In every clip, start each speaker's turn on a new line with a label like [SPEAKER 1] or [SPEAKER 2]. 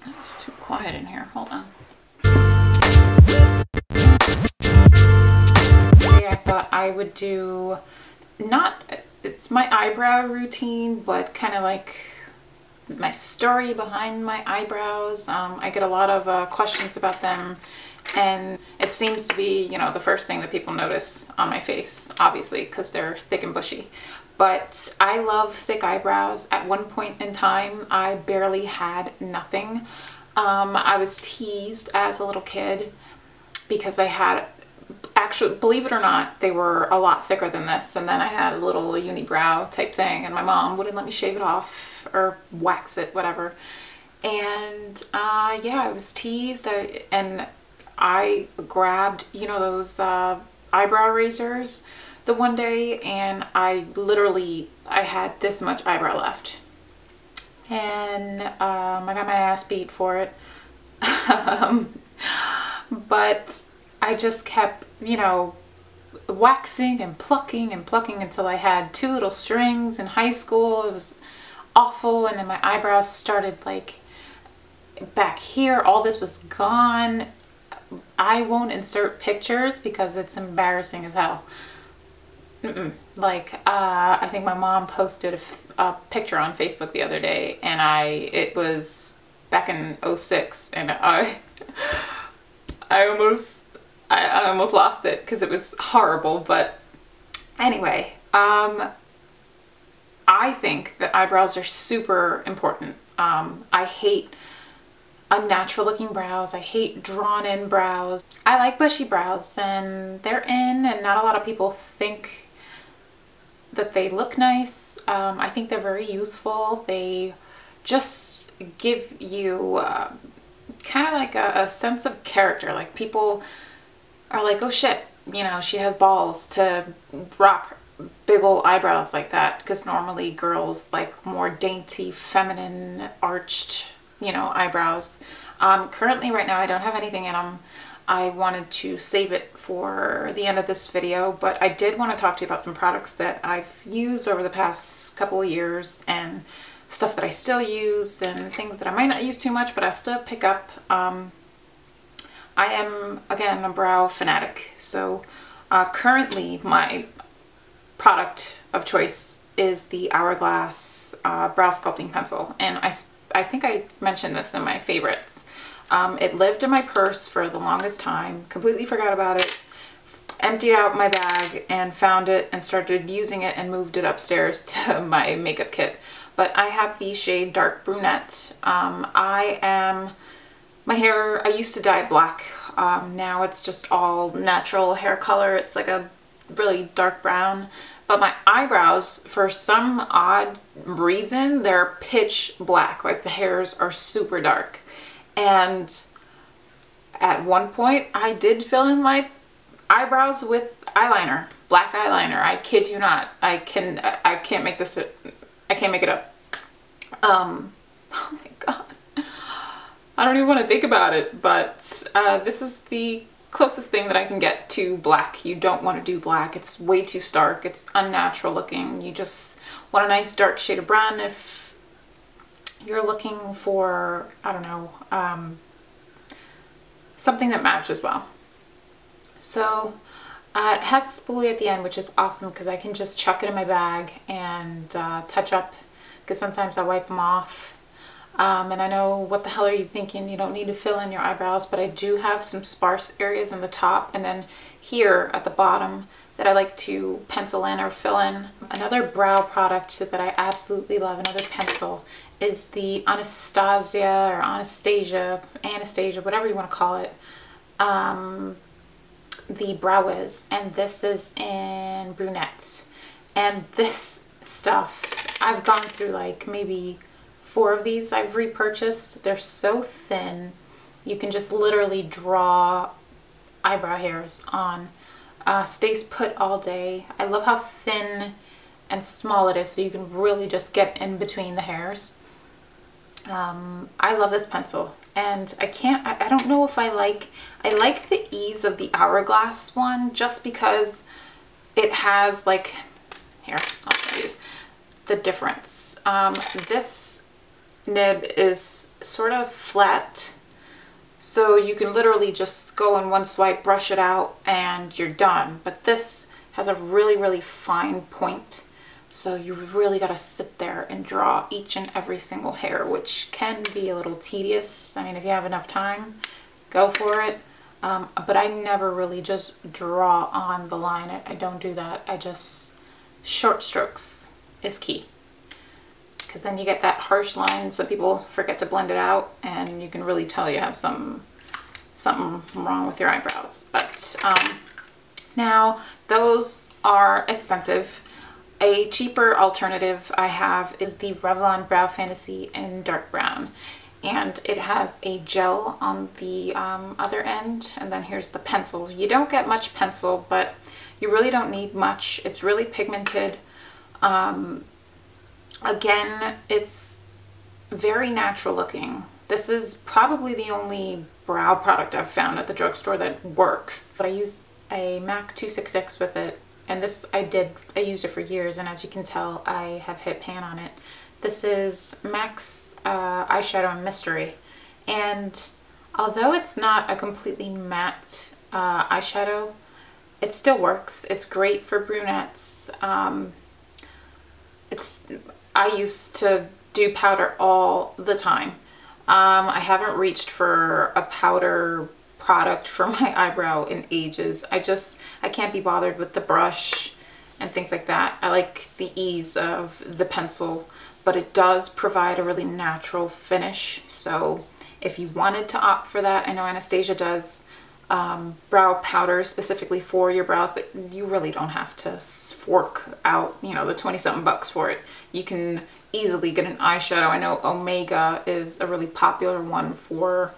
[SPEAKER 1] It's too quiet in here. Hold on. Today I thought I would do it's my eyebrow routine, but kind of like my story behind my eyebrows. I get a lot of questions about them, and it seems to be, you know, the first thing that people notice on my face, obviously, because they're thick and bushy. But I love thick eyebrows. At one point in time, I barely had nothing. I was teased as a little kid because I had, actually, believe it or not, they were a lot thicker than this. And then I had a little unibrow type thing, and my mom wouldn't let me shave it off or wax it, whatever. And yeah, I was teased, and I grabbed, you know, those eyebrow razors the one day, and I had this much eyebrow left, and I got my ass beat for it. But I just kept, you know, waxing and plucking until I had 2 little strings in high school. It was awful. And then my eyebrows started like back here. All this was gone. I won't insert pictures because it's embarrassing as hell. Like I think my mom posted a picture on Facebook the other day, and it was back in 06, and I almost lost it because it was horrible. But anyway, I think that eyebrows are super important. I hate unnatural looking brows. I hate drawn in brows. I like bushy brows, and they're in, and not a lot of people think that they look nice. I think they're very youthful. They just give you kind of like a sense of character. Like, people are like, oh shit, you know, she has balls to rock big old eyebrows like that, because normally girls like more dainty, feminine, arched, you know, eyebrows. Currently right now I don't have anything in them. I wanted to save it for the end of this video, but I did want to talk to you about some products that I've used over the past couple of years, and stuff that I still use, and things that I might not use too much, but I still pick up. I am, again, a brow fanatic. So currently my product of choice is the Hourglass brow sculpting pencil, and I think I mentioned this in my favorites. It lived in my purse for the longest time, completely forgot about it, emptied out my bag and found it and started using it and moved it upstairs to my makeup kit. But I have the shade Dark Brunette. My hair, I used to dye it black. Now it's just all natural hair color. It's like a really dark brown. But my eyebrows, for some odd reason, they're pitch black. Like, the hairs are super dark. And at one point I did fill in my eyebrows with eyeliner, black eyeliner. I kid you not. I can't make this, I can't make it up. Oh my god. I don't even want to think about it, but this is the closest thing that I can get to black. You don't want to do black. It's way too stark. It's unnatural looking. You just want a nice dark shade of brown if you're looking for, I don't know, something that matches well. So it has a spoolie at the end, which is awesome because I can just chuck it in my bag and touch up, because sometimes I wipe them off. And I know, what the hell are you thinking? You don't need to fill in your eyebrows, but I do have some sparse areas in the top and then here at the bottom that I like to pencil in or fill in. Another brow product that I absolutely love, another pencil, is the Anastasia, whatever you want to call it, the Brow Wiz, and this is in brunettes. And this stuff, I've gone through like maybe 4 of these I've repurchased. They're so thin, you can just literally draw eyebrow hairs on. Stays put all day. I love how thin and small it is, so you can really just get in between the hairs. I love this pencil, and I don't know if I like the ease of the Hourglass one, just because it has like, here, I'll show you the difference. This nib is sort of flat, so you can literally just go in one swipe, brush it out, and you're done. But this has a really, really fine point, so you really got to sit there and draw each and every single hair, which can be a little tedious. I mean, if you have enough time, go for it. But I never really just draw on the line. I don't do that. I just, short strokes is key, because then you get that harsh line. Some people forget to blend it out, and you can really tell you have something wrong with your eyebrows. But now those are expensive. A cheaper alternative I have is the Revlon Brow Fantasy in dark brown, and it has a gel on the other end, and then here's the pencil. You don't get much pencil, but you really don't need much. It's really pigmented. Again, it's very natural looking. This is probably the only brow product I've found at the drugstore that works, but I use a MAC 266 with it. And this I used it for years, and as you can tell, I have hit pan on it. This is M.A.C eyeshadow in Mystery, and although it's not a completely matte eyeshadow, it still works. It's great for brunettes. I used to do powder all the time. I haven't reached for a powder product for my eyebrow in ages. I can't be bothered with the brush and things like that. I like the ease of the pencil, but it does provide a really natural finish. So if you wanted to opt for that, I know Anastasia does brow powder specifically for your brows, but you really don't have to fork out, you know, the 20-something bucks for it. You can easily get an eyeshadow. I know Omega is a really popular one for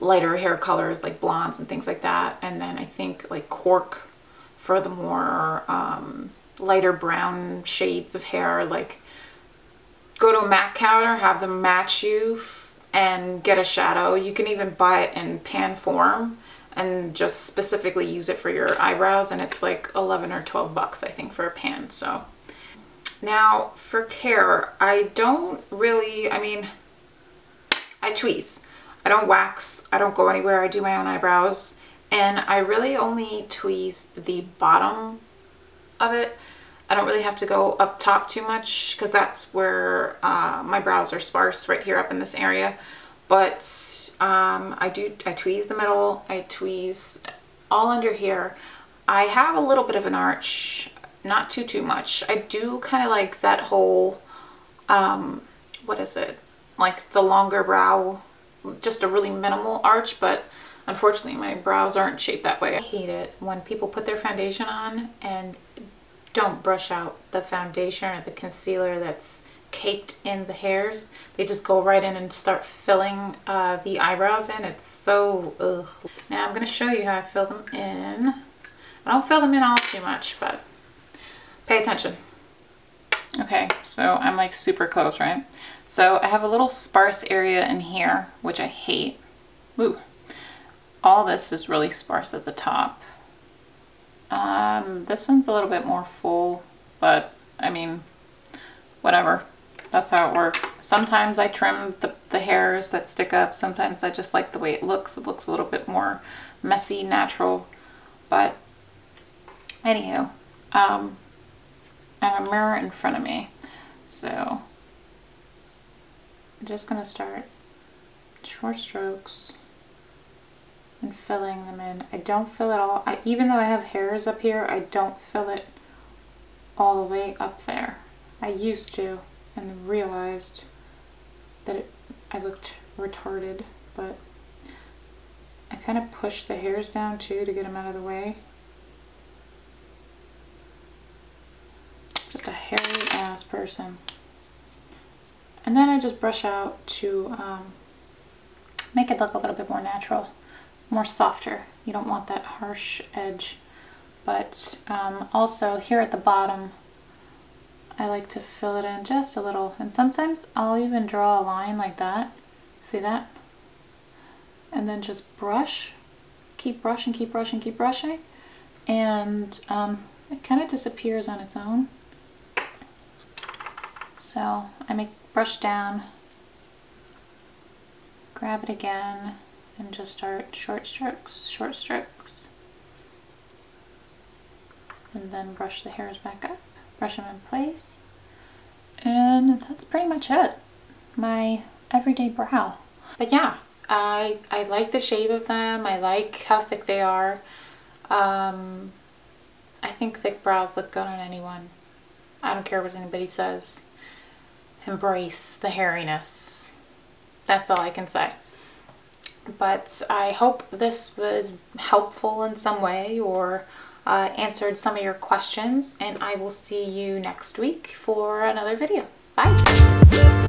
[SPEAKER 1] lighter hair colors like blondes and things like that, and then I think like Cork for the more lighter brown shades of hair. Like, go to a MAC counter, have them match you, and get a shadow. You can even buy it in pan form and just specifically use it for your eyebrows, and it's like 11 or 12 bucks I think for a pan. So now for care, I don't really, I mean, I tweeze. I don't wax, I don't go anywhere, I do my own eyebrows, and I really only tweeze the bottom of it. I don't really have to go up top too much, because that's where my brows are sparse, right here up in this area. But I tweeze the middle, I tweeze all under here. I have a little bit of an arch, not too much. I do kind of like that whole, what is it, like the longer brow, just a really minimal arch, but unfortunately my brows aren't shaped that way. I hate it when people put their foundation on and don't brush out the foundation or the concealer that's caked in the hairs. They just go right in and start filling the eyebrows in. It's so ugh. Now I'm going to show you how I fill them in. I don't fill them in all too much, but pay attention. Okay, so I'm like super close, right? So I have a little sparse area in here, which I hate. Ooh. All this is really sparse at the top. This one's a little bit more full, but I mean, whatever. That's how it works. Sometimes I trim the hairs that stick up. Sometimes I just like the way it looks. It looks a little bit more messy, natural. But anywho, I have a mirror in front of me. So I'm just gonna start short strokes and filling them in. I don't fill it all. Even though I have hairs up here, I don't fill it all the way up there. I used to, and realized that I looked retarded, but I kind of push the hairs down too to get them out of the way. Just a hairy ass person. And then I just brush out to make it look a little bit more natural, more softer. You don't want that harsh edge. But also here at the bottom, I like to fill it in just a little. And sometimes I'll even draw a line like that. See that? And then just brush. Keep brushing, keep brushing, keep brushing. And it kind of disappears on its own. So I make brush down grab it again and just start short strokes. And then brush the hairs back up, brush them in place. And that's pretty much it. My everyday brow. But yeah, I like the shape of them. I like how thick they are. I think thick brows look good on anyone. I don't care what anybody says. Embrace the hairiness. That's all I can say. But I hope this was helpful in some way or answered some of your questions, and I will see you next week for another video. Bye!